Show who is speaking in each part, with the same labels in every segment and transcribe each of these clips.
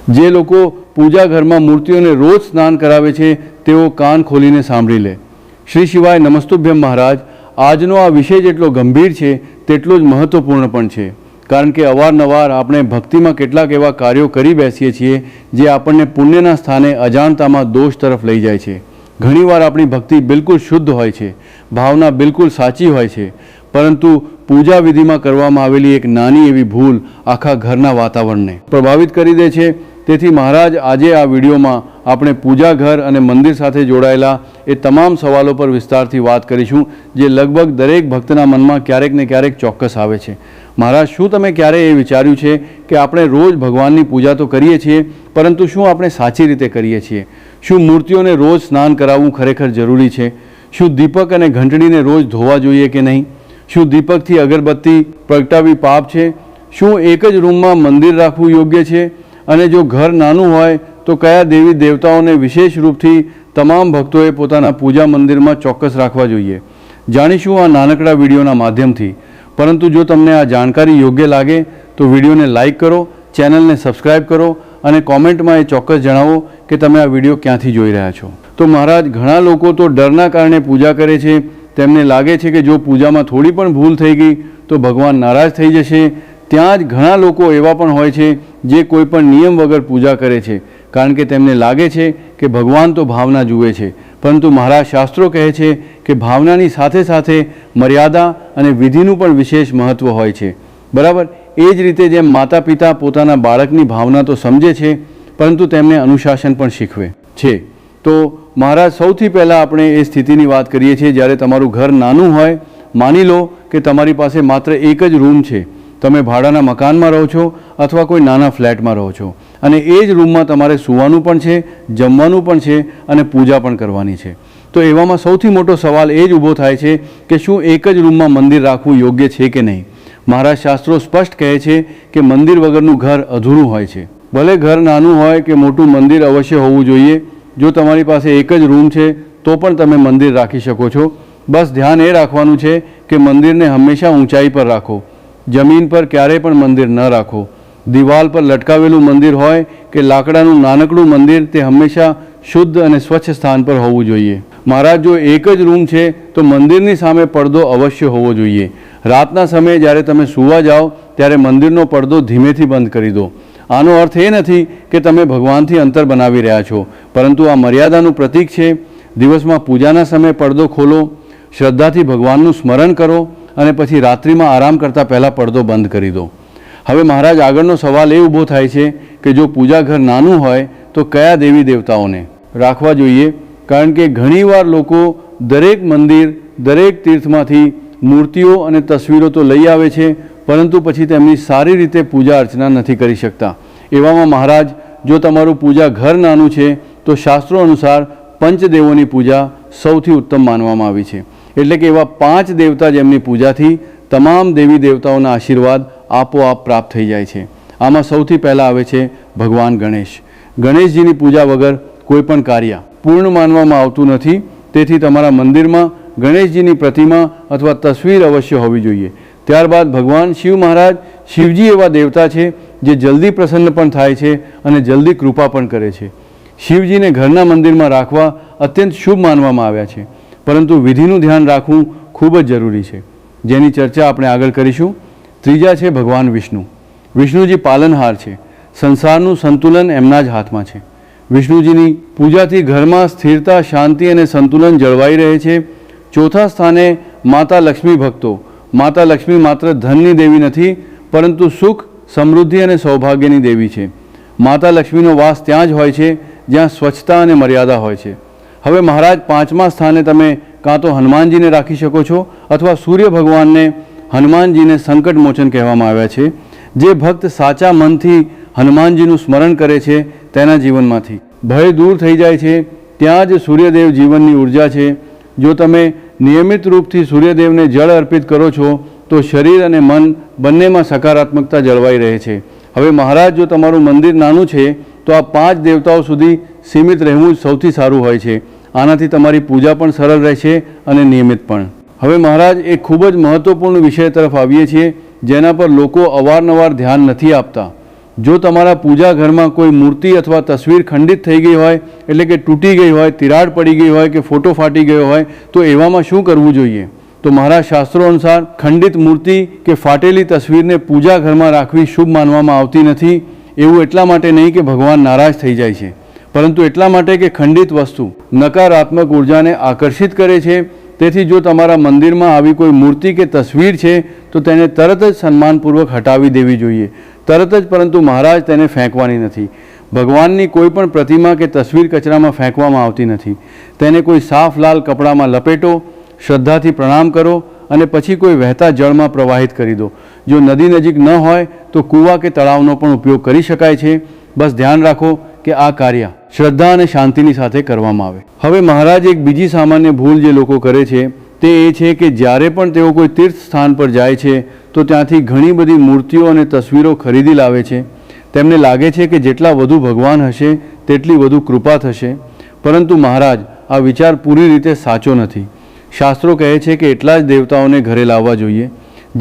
Speaker 1: જે લોકો પૂજા ઘરમાં મૂર્તિઓને રોજ સ્નાન કરાવે છે તેઓ કાન ખોલીને સાંભળી લે। શ્રી શિવાય નમસ્તુભ્યમ મહારાજ। આજનો આ વિષય જેટલો ગંભીર છે તેટલો જ મહત્વપૂર્ણ પણ છે, કારણ કે અવારનવાર આપણે ભક્તિમાં કેટલાક એવા કાર્યો કરી બેસીએ છીએ જે આપણને પુણ્યના સ્થાને અજાણતામાં દોષ તરફ લઈ જાય છે। ઘણીવાર આપણી ભક્તિ બિલકુલ શુદ્ધ હોય છે, ભાવના બિલકુલ સાચી હોય છે, પરંતુ પૂજા વિધિમાં કરવામાં આવેલી એક નાની એવી ભૂલ આખા ઘરના વાતાવરણને પ્રભાવિત કરી દે છે। તેથી મહારાજ આજે આ વિડીયોમાં આપણે પૂજા ઘર અને મંદિર સાથે જોડાયેલા એ તમામ સવાલો પર વિસ્તારથી વાત કરીશું જે લગભગ દરેક ભક્તના મનમાં ક્યારેક ને ક્યારેક ચોક્કસ આવે છે। મહારાજ, શું તમે ક્યારેય એ વિચાર્યું છે કે આપણે રોજ ભગવાનની પૂજા તો કરીએ છીએ, પરંતુ શું આપણે સાચી રીતે કરીએ છીએ? શું મૂર્તિઓને રોજ સ્નાન કરાવવું ખરેખર જરૂરી છે? શું દીપક અને ઘંટડીને રોજ ધોવા જોઈએ કે નહીં? શું દીપકથી અગરબત્તી પ્રગટાવવી પાપ છે? શું એક જ રૂમમાં મંદિર રાખવું યોગ્ય છે? અને જો ઘર નાનું હોય તો કયા દેવી દેવતાઓને વિશેષ રૂપથી તમામ ભક્તોએ પોતાના પૂજા મંદિરમાં ચોક્કસ રાખવા જોઈએ? જાણીશું આ નાનકડા વિડીયોના માધ્યમથી। પરંતુ જો તમને આ જાણકારી યોગ્ય લાગે તો વિડીયોને લાઇક કરો, ચેનલને સબસ્ક્રાઈબ કરો અને કોમેન્ટમાં એ ચોક્કસ જણાવો કે તમે આ વિડીયો ક્યાંથી જોઈ રહ્યા છો। તો મહારાજ, ઘણા લોકો તો ડરના કારણે પૂજા કરે છે। તેમને લાગે છે કે જો પૂજામાં થોડી પણ ભૂલ થઈ ગઈ તો ભગવાન નારાજ થઈ જશે। ત્યાં જ ઘણા લોકો એવા પણ હોય છે જે કોઈ પણ નિયમ વગર પૂજા કરે છે, કારણ કે તેમને લાગે છે કે ભગવાન તો ભાવના જુએ છે, પરંતુ મહારાજ શાસ્ત્રો કહે છે કે ભાવનાની સાથે સાથે મર્યાદા અને વિધિનું પણ વિશેષ મહત્ત્વ હોય છે, બરાબર? એ જ રીતે જેમ માતા પિતા પોતાના બાળકની ભાવના તો સમજે છે, પરંતુ તેમને અનુશાસન પણ શીખવે છે। તો મહારાજ, સૌથી પહેલાં આપણે એ સ્થિતિની વાત કરીએ છીએ જ્યારે તમારું ઘર નાનું હોય। માની લો કે તમારી પાસે માત્ર એક જ રૂમ છે, તમે ભાડાના મકાનમાં રહો છો અથવા કોઈ નાના ફ્લેટમાં રહો છો, અને એ જ રૂમમાં તમારે સૂવાનું પણ છે, જમવાનું પણ છે અને પૂજા પણ કરવાની છે। તો એવામાં સૌથી મોટો સવાલ એ જ ઊભો થાય છે કે શું એક જ રૂમમાં મંદિર રાખવું યોગ્ય છે કે નહીં? મહારાજ શાસ્ત્રો સ્પષ્ટ કહે છે કે મંદિર વગરનું ઘર અધૂરું હોય છે। ભલે ઘર નાનું હોય કે મોટું, મંદિર અવશ્ય હોવું જોઈએ। જો તમારી પાસે એક જ રૂમ છે તો પણ તમે મંદિર રાખી શકો છો। બસ ધ્યાન એ રાખવાનું છે કે મંદિરને હંમેશા ઊંચાઈ પર રાખો, જમીન પર ક્યારેય પણ મંદિર ન રાખો। દિવાલ પર લટકાવેલું મંદિર હોય કે લાકડાનું નાનકડું મંદિર, તે હંમેશા શુદ્ધ અને સ્વચ્છ સ્થાન પર હોવું જોઈએ। મહારાજ, જો એક જ રૂમ છે તો મંદિરની સામે પડદો અવશ્ય હોવો જોઈએ। રાતના સમયે જ્યારે તમે સૂવા જાઓ ત્યારે મંદિરનો પડદો ધીમેથી બંધ કરી દો। આનો અર્થ એ નથી કે તમે ભગવાનથી અંતર બનાવી રહ્યા છો, પરંતુ આ મર્યાદાનું પ્રતીક છે। દિવસમાં પૂજાના સમયે પડદો ખોલો, શ્રદ્ધાથી ભગવાનનું સ્મરણ કરો અને પછી રાત્રિમાં આરામ કરતાં પહેલાં પડદો બંધ કરી દો। હવે મહારાજ, આગળનો સવાલ એ ઊભો થાય છે કે જો પૂજા ઘર નાનું હોય તો કયા દેવી દેવતાઓને રાખવા જોઈએ? કારણ કે ઘણીવાર લોકો દરેક મંદિર, દરેક તીર્થમાંથી મૂર્તિઓ અને તસવીરો તો લઈ આવે છે, પરંતુ પછી તેમની સારી રીતે પૂજા અર્ચના નથી કરી શકતા। એવામાં મહારાજ, જો તમારું પૂજા ઘર નાનું છે તો શાસ્ત્રો અનુસાર પંચદેવોની પૂજા સૌથી ઉત્તમ માનવામાં આવી છે। એટલે કે એવા 5 દેવતા જેમની પૂજાથી તમામ દેવી દેવતાઓના આશીર્વાદ આપોઆપ પ્રાપ્ત થઈ જાય છે। આમાં સૌથી પહેલાં આવે છે ભગવાન ગણેશ। ગણેશજીની પૂજા વગર કોઈ પણ કાર્ય પૂર્ણ માનવામાં આવતું નથી। તેથી તમારા મંદિરમાં ગણેશજીની પ્રતિમા અથવા તસવીર અવશ્ય હોવી જોઈએ। ત્યારબાદ ભગવાન શિવ મહારાજ। શિવજી એવા દેવતા છે જે જલ્દી પ્રસન્ન પણ થાય છે અને જલ્દી કૃપા પણ કરે છે। શિવજીને ઘરના મંદિરમાં રાખવા અત્યંત શુભ માનવામાં આવ્યા છે, પરંતુ વિધિનું ધ્યાન રાખવું ખૂબ જ જરૂરી છે, જેની ચર્ચા આપણે આગળ કરીશું। ત્રીજા છે ભગવાન વિષ્ણુ। વિષ્ણુજી પાલનહાર છે। સંસારનું સંતુલન એમના જ હાથમાં છે। વિષ્ણુજીની પૂજાથી ઘરમાં સ્થિરતા, શાંતિ અને સંતુલન જળવાઈ રહે છે। ચોથા સ્થાને માતા લક્ષ્મી ભક્તો। માતા લક્ષ્મી માત્ર ધનની દેવી નથી, પરંતુ સુખ, સમૃદ્ધિ અને સૌભાગ્યની દેવી છે। માતા લક્ષ્મીનો વાસ ત્યાં જ હોય છે જ્યાં સ્વચ્છતા અને મર્યાદા હોય છે। હવે મહારાજ, 5મા સ્થાને તમે કાં તો હનુમાનજીને રાખી શકો છો અથવા સૂર્ય ભગવાનને। હનુમાનજીને સંકટ મોચન કહેવામાં આવ્યા છે। જે ભક્ત સાચા મનથી હનુમાનજીનું સ્મરણ કરે છે તેના જીવનમાંથી ભય દૂર થઈ જાય છે। ત્યાં જ સૂર્યદેવ જીવનની ઉર્જા છે। જો તમે નિયમિત રૂપથી સૂર્યદેવને જળ અર્પિત કરો છો તો શરીર અને મન બંનેમાં સકારાત્મકતા જળવાઈ રહે છે। હવે મહારાજ, જો તમારું મંદિર નાનું છે તો આ 5 દેવતાઓ સુધી સીમિત રહેવું જ સૌથી સારું હોય છે। આનાથી તમારી પૂજા પણ સરળ રહેશે અને નિયમિત પણ। હવે મહારાજ, એક ખૂબ જ મહત્વપૂર્ણ વિષય તરફ આવીએ છીએ જેના પર લોકો અવારનવાર ધ્યાન નથી આપતા। જો તમારા પૂજા ઘરમાં કોઈ મૂર્તિ અથવા તસવીર ખંડિત થઈ ગઈ હોય, એટલે કે તૂટી ગઈ હોય, તિરાડ પડી ગઈ હોય કે ફોટો ફાટી ગયો હોય, તો એવામાં શું કરવું જોઈએ? તો મારા શાસ્ત્રો અનુસાર ખંડિત મૂર્તિ કે ફાટેલી તસવીરને પૂજા ઘરમાં રાખવી શુભ માનવામાં આવતી નથી. એવું એટલા માટે નહીં કે ભગવાન નારાજ થઈ જાય છે, પરંતુ એટલા માટે કે ખંડિત વસ્તુ નકારાત્મક ઉર્જાને આકર્ષિત કરે છે. તેથી જો તમારા મંદિરમાં આવી કોઈ મૂર્તિ કે તસવીર છે તો તેને તરત જ સન્માનપૂર્વક હટાવી દેવી જોઈએ, તરત જ. પરંતુ મહારાજ તેને ફેંકવાની નથી. ભગવાનની કોઈ પણ પ્રતિમા કે તસવીર કચરામાં ફેંકવામાં આવતી નથી. તેને કોઈ સાફ લાલ કપડામાં લપેટો, શ્રદ્ધાથી પ્રણામ કરો અને પછી કોઈ વહેતા જળમાં પ્રવાહિત કરી દો. જો નદી નજીક ન હોય તો કૂવા કે તળાવનો પણ ઉપયોગ કરી શકાય છે. બસ ધ્યાન રાખો કે આ કાર્ય શ્રદ્ધા અને શાંતિની સાથે કરવામાં આવે. હવે મહારાજ એક બીજી સામાન્ય ભૂલ જે લોકો કરે છે તે એ છે કે જ્યારે પણ તેઓ કોઈ તીર્થ સ્થાન પર જાય છે તો ત્યાંથી ઘણી બધી મૂર્તિઓ અને તસવીરો ખરીદી લાવે છે. તેમને લાગે છે કે જેટલા વધુ ભગવાન હશે તેટલી વધુ કૃપા થશે, પરંતુ મહારાજ આ વિચાર પૂરી રીતે સાચો નથી. શાસ્ત્રો કહે છે કે એટલા જ દેવતાઓને ઘરે લાવવા જોઈએ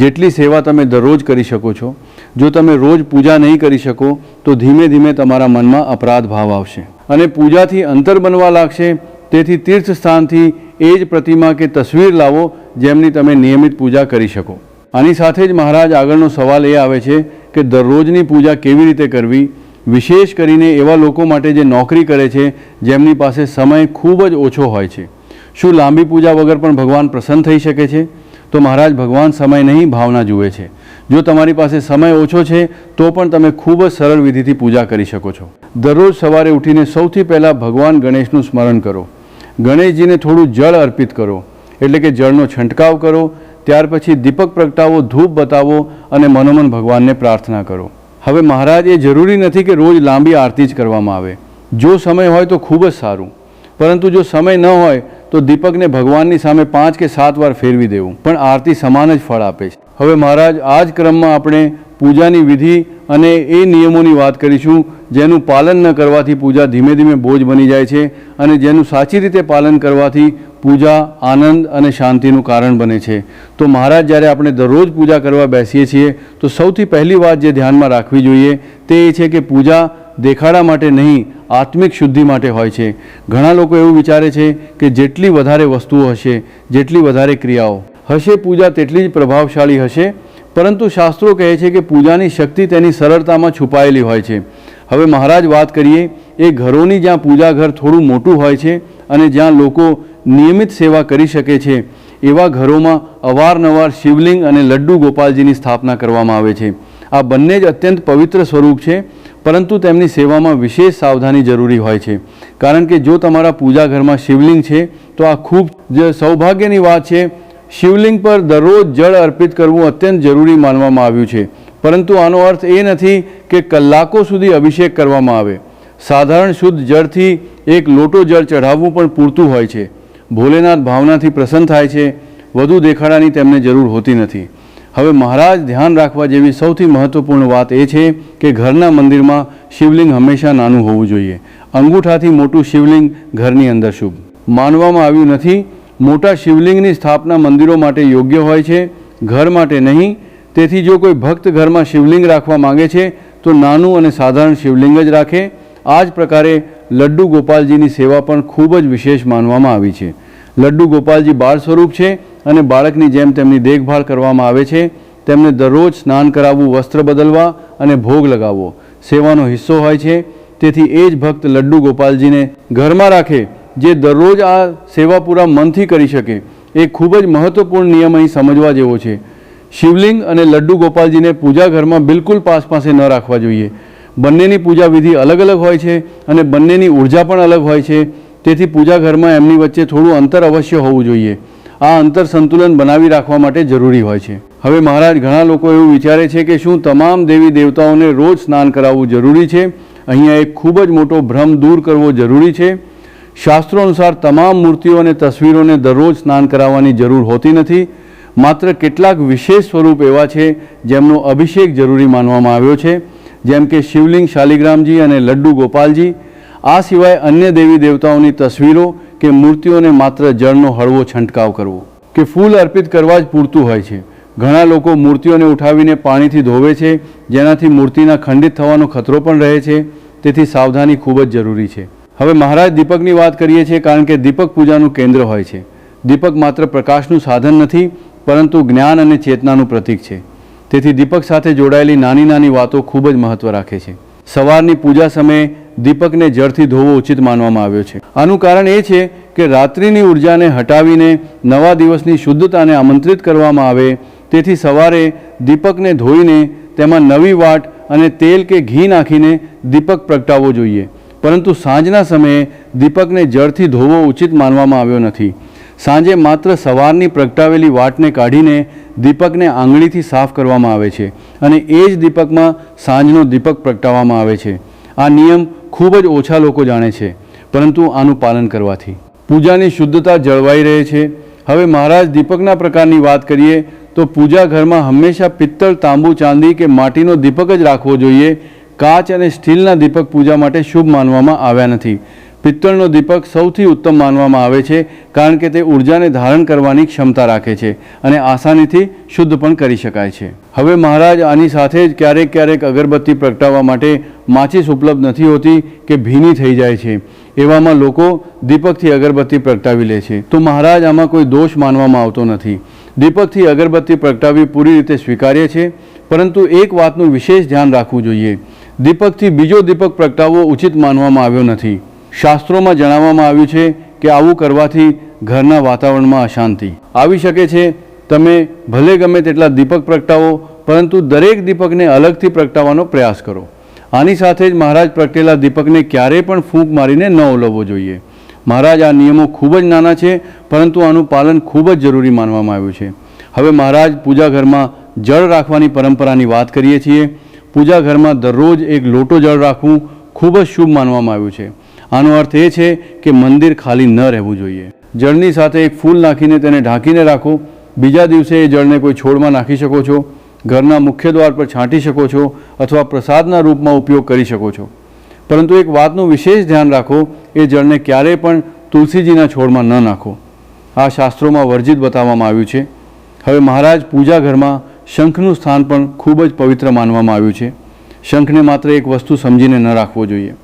Speaker 1: જેટલી સેવા તમે દરરોજ કરી શકો છો. જો તમે રોજ પૂજા નહીં કરી શકો તો ધીમે ધીમે તમારા મનમાં અપરાધ ભાવ આવશે અને પૂજાથી અંતર બનવા લાગશે. તેથી તીર્થ સ્થાનથી એ જ પ્રતિમા કે તસવીર લાવો જેમની તમે નિયમિત પૂજા કરી શકો. આની સાથે જ મહારાજ આગળનો સવાલ એ આવે છે કે દરરોજની પૂજા કેવી રીતે કરવી, વિશેષ કરીને એવા લોકો માટે જે નોકરી કરે છે, જેમની પાસે સમય ખૂબ જ ઓછો હોય છે. શું લાંબી પૂજા વગર પણ ભગવાન પ્રસન્ન થઈ શકે છે? તો મહારાજ ભગવાન સમય નહીં, ભાવના જુએ છે. જો તમારી પાસે સમય ઓછો છે તો પણ તમે ખૂબ જ સરળ વિધિથી પૂજા કરી શકો છો. દરરોજ સવારે ઉઠીને સૌથી પહેલાં ભગવાન ગણેશનું સ્મરણ કરો. ગણેશજીને થોડું જળ અર્પિત કરો, એટલે કે જળનો છંટકાવ કરો. ત્યાર પછી દીપક પ્રગટાવો, ધૂપ બતાવો અને મનોમન ભગવાનને પ્રાર્થના કરો. હવે મહારાજ એ જરૂરી નથી કે રોજ લાંબી આરતી જ કરવામાં આવે. જો સમય હોય તો ખૂબ જ સારું, પરંતુ જો સમય ન હોય તો દીપકને ભગવાનની સામે 5 કે 7 વાર ફેરવી દેવું, પણ આરતી સમાન જ ફળ આપે છે. હવે મહારાજ આ જ ક્રમમાં આપણે પૂજાની વિધિ અને એ નિયમોની વાત કરીશું જેનું પાલન ન કરવાથી પૂજા ધીમે ધીમે બોજ બની જાય છે અને જેનું સાચી રીતે પાલન કરવાથી પૂજા આનંદ અને શાંતિનું કારણ બને છે. તો મહારાજ જ્યારે આપણે દરરોજ પૂજા કરવા બેસીએ છીએ તો સૌથી પહેલી વાત જે ધ્યાનમાં રાખવી જોઈએ તે એ છે કે પૂજા દેખાડા માટે નહીં, આત્મિક શુદ્ધિ માટે હોય છે. ઘણા લોકો એવું વિચારે છે કે જેટલી વધારે વસ્તુઓ હશે, જેટલી વધારે ક્રિયાઓ હશે, પૂજા તેટલી જ પ્રભાવશાળી હશે. પરંતુ શાસ્ત્રો કહે છે કે પૂજાની શક્તિ તેની સરળતામાં છુપાયેલી હોય છે. હવે મહારાજ વાત કરીએ એ ઘરોની જ્યાં પૂજા ઘર થોડું મોટું હોય છે અને જ્યાં લોકો નિયમિત સેવા કરી શકે છે, એવા ઘરોમાં અવારનવાર શિવલિંગ અને લડ્ડુ ગોપાલજીની સ્થાપના કરવામાં આવે છે. આ બંને જ અત્યંત પવિત્ર સ્વરૂપ છે, પરંતુ તેમની સેવામાં વિશેષ સાવધાની જરૂરી હોય છે. કારણ કે જો તમારા પૂજા ઘરમાં શિવલિંગ છે તો આ ખૂબ જ સૌભાગ્યની વાત છે. શિવલિંગ પર દરરોજ જળ અર્પિત કરવું અત્યંત જરૂરી માનવામાં આવ્યું છે, પરંતુ આનો અર્થ એ નથી કે કલાકો સુધી અભિષેક કરવામાં આવે. સાધારણ શુદ્ધ જળથી એક લોટો જળ ચઢાવવું પણ પૂરતું હોય છે. ભોલેનાથ ભાવનાથી પ્રસન્ન થાય છે, વધુ દેખાડાની તેમને જરૂર હોતી નથી. હવે મહારાજ ધ્યાન રાખવા જેવી સૌથી મહત્વપૂર્ણ વાત એ છે કે ઘરના મંદિરમાં શિવલિંગ હંમેશા નાનું હોવું જોઈએ. અંગૂઠાથી મોટું શિવલિંગ ઘરની અંદર શુભ માનવામાં આવ્યું નથી. મોટા શિવલિંગની સ્થાપના મંદિરો માટે યોગ્ય હોય છે, ઘર માટે નહીં. તેથી જો કોઈ ભક્ત ઘરમાં શિવલિંગ રાખવા માંગે છે તો નાનું અને સાધારણ શિવલિંગ જ રાખે. આ જ પ્રકારે લડ્ડુ ગોપાલજીની સેવા પણ ખૂબ જ વિશેષ માનવામાં આવી છે. લડ્ડુ ગોપાલજી બાળ સ્વરૂપ છે અને બાળકની જેમ તેમની દેખભાળ કરવામાં આવે છે. તેમને દરરોજ સ્નાન કરાવવું, વસ્ત્ર બદલવા અને ભોગ લગાવવો સેવાનો હિસ્સો હોય છે. તેથી એ જ ભક્ત લડ્ડુ ગોપાલજીને ઘરમાં રાખે જે દરરોજ આ સેવા પૂરા મનથી કરી શકે. એ ખૂબ જ મહત્વપૂર્ણ નિયમ અહીં સમજવા જેવો છે. શિવલિંગ અને લડ્ડુ ગોપાલજીને પૂજા ઘરમાં બિલકુલ પાસે ન રાખવા જોઈએ. બંનેની પૂજા વિધિ અલગ અલગ હોય છે અને બંનેની ઉર્જા પણ અલગ હોય છે. તેથી પૂજા ઘરમાં એમની વચ્ચે થોડું અંતર અવશ્ય હોવું જોઈએ. આ અંતર સંતુલન બનાવી રાખવા માટે જરૂરી હોય છે. હવે મહારાજ ઘણા લોકો એવું વિચારે છે કે શું તમામ દેવી દેવતાઓને રોજ સ્નાન કરાવવું જરૂરી છે? અહીંયા એક ખૂબ જ મોટો ભ્રમ દૂર કરવો જરૂરી છે. શાસ્ત્રો અનુસાર તમામ મૂર્તિઓ અને તસવીરોને દરરોજ સ્નાન કરાવવાની જરૂર હોતી નથી. માત્ર કેટલાક વિશેષ સ્વરૂપ એવા છે જેમનો અભિષેક જરૂરી માનવામાં આવ્યો છે, જેમ કે શિવલિંગ શાલિગ્રામજી અને લડ્ડુ ગોપાલજી. આ સિવાય અન્ય દેવી દેવતાઓની તસવીરો કે મૂર્તિઓને માત્ર જળનો હળવો છંટકાવ કરવો કે ફૂલ અર્પિત કરવા જ પૂરતું હોય છે. ઘણા લોકો મૂર્તિઓને ઉઠાવીને પાણીથી ધોવે છે, જેનાથી મૂર્તિના ખંડિત થવાનો ખતરો પણ રહે છે. તેથી સાવધાની ખૂબ જ જરૂરી છે. હવે મહારાજ દીપકની વાત કરીએ છીએ, કારણ કે દીપક પૂજાનું કેન્દ્ર હોય છે. દીપક માત્ર પ્રકાશનું સાધન નથી, પરંતુ જ્ઞાન અને ચેતનાનું પ્રતીક છે. તેથી દીપક સાથે જોડાયેલી નાની નાની વાતો ખૂબ જ મહત્વ રાખે છે. સવારની પૂજા સમયે દીપકને જળથી ધોવો ઉચિત માનવામાં આવ્યો છે. આનું કારણ એ છે કે રાત્રિની ઉર્જાને હટાવીને નવા દિવસની શુદ્ધતાને આમંત્રિત કરવામાં આવે. તેથી સવારે દીપકને ધોઈને તેમાં નવી વાટ અને તેલ કે ઘી નાખીને દીપક પ્રગટાવવો જોઈએ. પરંતુ સાંજના સમયે દીપકને જળથી ધોવો ઉચિત માનવામાં આવ્યો નથી. સાંજે માત્ર સવારની પ્રગટાવેલી વાટને કાઢીને દીપકને આંગળીથી સાફ કરવામાં આવે છે અને એ જ દીપકમાં સાંજનો દીપક પ્રગટાવવામાં આવે છે. આ નિયમ ખૂબ જ ઓછા લોકો જાણે છે, પરંતુ આનું પાલન કરવાથી પૂજાની શુદ્ધતા જળવાઈ રહે છે. હવે મહારાજ દીપકના પ્રકારની વાત કરીએ તો પૂજા ઘરમાં હંમેશા પિત્તળ, તાંબુ, ચાંદી કે માટીનો દીપક જ રાખવો જોઈએ. કાચ અને સ્ટીલના દીપક પૂજા માટે શુભ માનવામાં આવ્યા નથી. પિત્તળનો દીપક સૌથી ઉત્તમ માનવામાં આવે છે, કારણ કે તે ઉર્જાને ધારણ કરવાની ક્ષમતા રાખે છે અને આસાનીથી શુદ્ધ પણ કરી શકાય છે. હવે મહારાજ આની સાથે જ ક્યારેક ક્યારેક અગરબત્તી પ્રગટાવવા માટે માચીસ ઉપલબ્ધ નથી હોતી કે ભીની થઈ જાય છે. એવામાં લોકો દીપકથી અગરબત્તી પ્રગટાવી લે છે. તો મહારાજ આમાં કોઈ દોષ માનવામાં આવતો નથી. દીપકથી અગરબત્તી પ્રગટાવવી પૂરી રીતે સ્વીકાર્ય છે, પરંતુ એક વાતનું વિશેષ ધ્યાન રાખવું જોઈએ. દીપકથી બીજો દીપક પ્રગટાવવો ઉચિત માનવામાં આવ્યો નથી. શાસ્ત્રોમાં જણાવવામાં આવ્યું છે કે આવું કરવાથી ઘરના વાતાવરણમાં અશાંતિ આવી શકે છે. તમે ભલે ગમે તેટલા દીપક પ્રગટાવો, પરંતુ દરેક દીપકને અલગથી પ્રગટાવવાનો પ્રયાસ કરો. આની સાથે જ મહારાજ પ્રગટેલા દીપકને ક્યારેય પણ ફૂંક મારીને ન ઓલવવો જોઈએ. મહારાજ આ નિયમો ખૂબ જ નાના છે, પરંતુ આનું પાલન ખૂબ જ જરૂરી માનવામાં આવ્યું છે. હવે મહારાજ પૂજા ઘરમાં જળ રાખવાની પરંપરાની વાત કરીએ છીએ. પૂજા ઘરમાં દરરોજ એક લોટો જળ રાખવું ખૂબ જ શુભ માનવામાં આવ્યું છે. આનો અર્થ એ છે કે મંદિર ખાલી ન રહેવું જોઈએ. જળની સાથે એક ફૂલ નાખીને તેને ઢાંકીને રાખો. બીજા દિવસે એ જળને કોઈ છોડમાં નાખી શકો છો, ઘરના મુખ્ય દ્વાર પર છાંટી શકો છો, અથવા પ્રસાદના રૂપમાં ઉપયોગ કરી શકો છો. પરંતુ એક વાતનું વિશેષ ધ્યાન રાખો, એ જળને ક્યારેય પણ તુલસીજીના છોડમાં ન નાખો. આ શાસ્ત્રોમાં વર્જિત બતાવવામાં આવ્યું છે. હવે મહારાજ પૂજા ઘરમાં શંખનું સ્થાન પણ ખૂબ જ પવિત્ર માનવામાં આવ્યું છે. શંખને માત્ર એક વસ્તુ સમજીને ન રાખવો જોઈએ.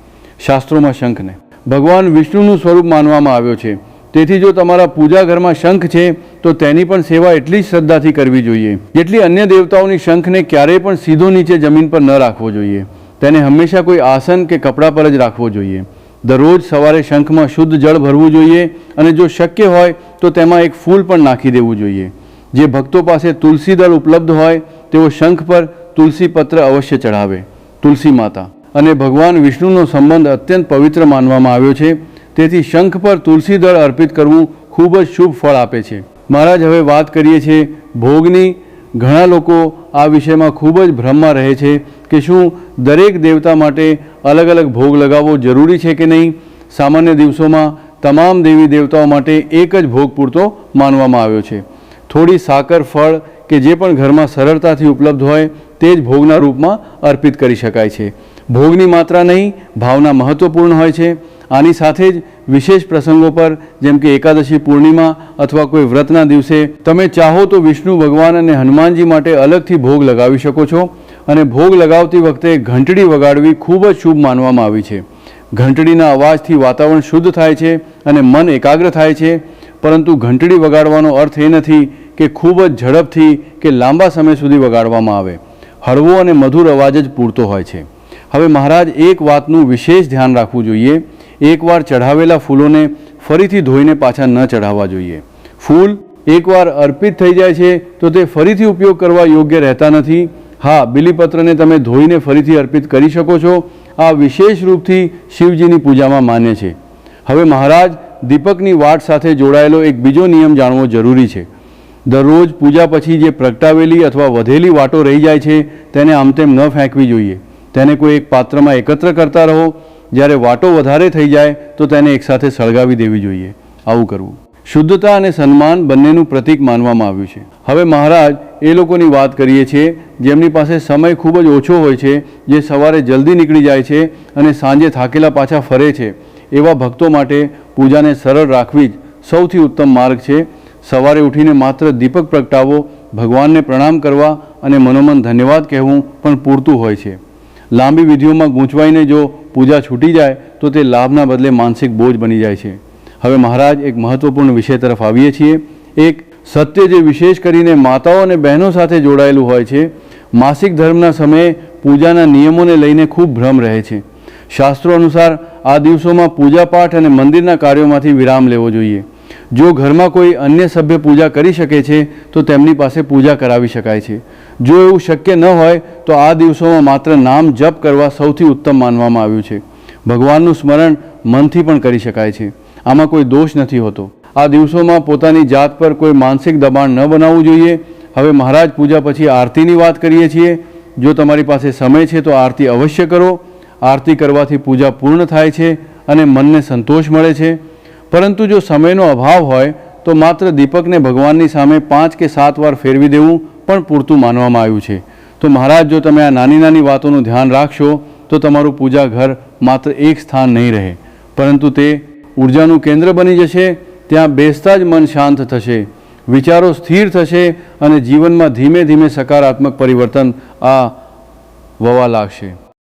Speaker 1: શાસ્ત્રોમાં શંખને ભગવાન વિષ્ણુનું સ્વરૂપ માનવામાં આવ્યો છે. તેથી જો તમારા પૂજા ઘરમાં શંખ છે તો તેની પણ સેવા એટલી જ શ્રદ્ધાથી કરવી જોઈએ જેટલી અન્ય દેવતાઓની. શંખને ક્યારેય પણ સીધો નીચે જમીન પર ન રાખવો જોઈએ. તેને હંમેશા કોઈ આસન કે કપડા પર જ રાખવો જોઈએ. દરરોજ સવારે શંખમાં શુદ્ધ જળ ભરવું જોઈએ અને જો શક્ય હોય તો તેમાં એક ફૂલ પણ નાખી દેવું જોઈએ. જે ભક્તો પાસે તુલસી દળ ઉપલબ્ધ હોય તેઓ શંખ પર તુલસી પત્ર અવશ્ય ચઢાવે. તુલસી માતા અને ભગવાન વિષ્ણુનો સંબંધ અત્યંત પવિત્ર માનવામાં આવ્યો છે. તેથી શંખ પર તુલસી દળ અર્પિત કરવું ખૂબ જ શુભ ફળ આપે છે. મહારાજ હવે વાત કરીએ છીએ ભોગની. ઘણા લોકો આ વિષયમાં ખૂબ જ ભ્રમમાં રહે છે કે શું દરેક દેવતા માટે અલગ અલગ ભોગ લગાવવો જરૂરી છે કે નહીં. સામાન્ય દિવસોમાં તમામ દેવી દેવતાઓ માટે એક જ ભોગ પૂરતો માનવામાં આવ્યો છે. થોડી સાકર, ફળ કે જે પણ ઘરમાં સરળતાથી ઉપલબ્ધ હોય તે જ ભોગના રૂપમાં અર્પિત કરી શકાય છે. ભોગની માત્રા નહીં, ભાવના મહત્વપૂર્ણ હોય છે. આની સાથે જ વિશેષ પ્રસંગો પર, જેમ કે એકાદશી, પૂર્ણિમા અથવા કોઈ વ્રતના દિવસે તમે ચાહો તો વિષ્ણુ ભગવાન અને હનુમાનજી માટે અલગથી ભોગ લગાવી શકો છો. અને ભોગ લગાવતી વખતે ઘંટડી વગાડવી ખૂબ જ શુભ માનવામાં આવી છે. ઘંટડીના અવાજથી વાતાવરણ શુદ્ધ થાય છે અને મન એકાગ્ર થાય છે. પરંતુ ઘંટડી વગાડવાનો અર્થ એ નથી કે ખૂબ જ ઝડપથી કે લાંબા સમય સુધી વગાડવામાં આવે. હળવો અને મધુર અવાજ જ પૂરતો હોય છે. હવે મહારાજ એક વાતનું વિશેષ ધ્યાન રાખવું જોઈએ. એકવાર ચઢાવેલા ફૂલોને ફરીથી ધોઈને પાછા ન ચઢાવવા જોઈએ. ફૂલ એકવાર અર્પિત થઈ જાય છે તો તે ફરીથી ઉપયોગ કરવા યોગ્ય રહેતા નથી. હા, બીલીપત્રને તમે ધોઈને ફરીથી અર્પિત કરી શકો છો. આ વિશેષ રૂપથી શિવજીની પૂજામાં માન્ય છે. હવે મહારાજ દીપકની વાટ સાથે જોડાયેલો એક બીજો નિયમ જાણવો જરૂરી છે. દરરોજ પૂજા પછી જે પ્રગટાવેલી અથવા વધેલી વાટો રહી જાય છે તેને આમ તેમ ન ફેંકવી જોઈએ. તેને કોઈ એક પાત્રમાં એકત્ર કરતા રહો. જ્યારે વાટો વધારે થઈ જાય તો તેને એકસાથે સળગાવી દેવી જોઈએ. આવું કરવું શુદ્ધતા અને સન્માન બંનેનું પ્રતીક માનવામાં આવ્યું છે. હવે મહારાજ એ લોકોની વાત કરીએ છીએ જેમની પાસે સમય ખૂબ જ ઓછો હોય છે, જે સવારે જલ્દી નીકળી જાય છે અને સાંજે થાકેલા પાછા ફરે છે. એવા ભક્તો માટે પૂજાને સરળ રાખવી જ સૌથી ઉત્તમ માર્ગ છે. સવારે ઉઠીને માત્ર દીપક પ્રગટાવો ભગવાનને પ્રણામ કરવા અને મનોમન ધન્યવાદ કહેવું પણ પૂરતું હોય છે. લાંબી વિધિઓમાં ગૂંચવાઈને જો પૂજા છૂટી જાય તો તે લાભના બદલે માનસિક બોજ બની જાય છે. હવે મહારાજ એક મહત્વપૂર્ણ વિષય તરફ આવીએ છીએ. એક સત્ય જે વિશેષ કરીને માતાઓ અને બહેનો સાથે જોડાયેલું હોય છે. માસિક ધર્મના સમયે પૂજાના નિયમોને લઈને ખૂબ ભ્રમ રહે છે. શાસ્ત્રો અનુસાર આ દિવસોમાં પૂજાપાઠ અને મંદિરના કાર્યોમાંથી વિરામ લેવો જોઈએ. જો ઘરમાં કોઈ અન્ય સભ્ય પૂજા કરી શકે છે તો તેમની પાસે પૂજા કરાવી શકાય છે. જો એવું શક્ય ન હોય તો આ દિવસોમાં માત્ર નામ જપ કરવા સૌથી ઉત્તમ માનવામાં આવ્યું છે. ભગવાનનું સ્મરણ મનથી પણ કરી શકાય છે. આમાં કોઈ દોષ નથી હોતો. આ દિવસોમાં પોતાની જાત પર કોઈ માનસિક દબાણ ન બનાવવું જોઈએ. હવે મહારાજ પૂજા પછી આરતીની વાત કરીએ છીએ. જો તમારી પાસે સમય છે તો આરતી અવશ્ય કરો. આરતી કરવાથી પૂજા પૂર્ણ થાય છે અને મનને સંતોષ મળે છે. પરંતુ જો સમયનો અભાવ હોય તો માત્ર દીપકને ભગવાનની સામે 5 કે 7 વાર ફેરવી દેવું પણ પૂરતું માનવામાં આવ્યું છે. તો મહારાજ, જો તમે આ નાની નાની વાતોનું ધ્યાન રાખશો તો તમારું પૂજા ઘર માત્ર એક સ્થાન નહીં રહે, પરંતુ તે ઉર્જાનું કેન્દ્ર બની જશે. ત્યાં બેસતા જ મન શાંત થશે, વિચારો સ્થિર થશે અને જીવનમાં ધીમે ધીમે સકારાત્મક પરિવર્તન વવા લાગશે.